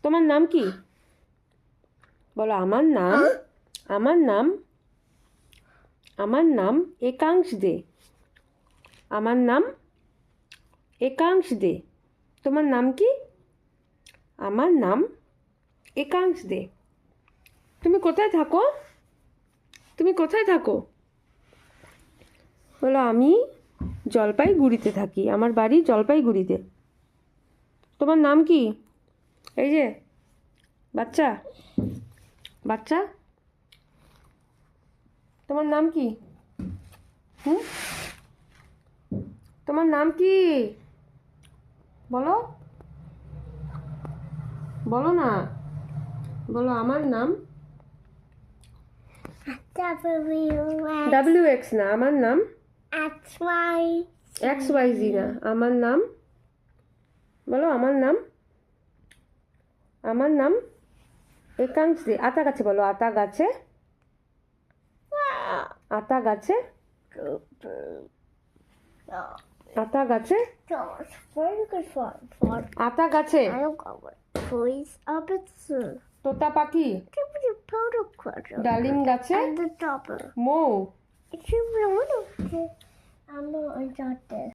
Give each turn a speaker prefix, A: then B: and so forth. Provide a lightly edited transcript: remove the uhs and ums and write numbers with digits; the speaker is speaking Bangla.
A: তোমার নাম কি? বলো আমার নাম আমার নাম একাংশ দে। আমার নাম একাংশ দে। তোমার নাম কি? আমার নাম একাংশ দে। তুমি কোথায় থাকো? বলো আমি জলপাইগুড়িতে থাকি। আমার বাড়ি জলপাইগুড়িতে। তোমার নাম কি? এই যে বাচ্চা বাচ্চা তোমার নাম কি? তোমার নাম কি? বলো বলো না। বলো আমার নাম WX না, আমার নাম XYZ না, আমার নাম বলো আমার নাম একাংশ দে। আতা গাছে বলো আতা গাছে আতা গাছে আতা গাছে
B: Very good for
A: আতা গাছে
B: I don't know what please up it's
A: তোতা পাখি
B: the powder quarter
A: ডালিম গাছে
B: and the topper.
A: Mou
B: It's a little I'm not a doctor.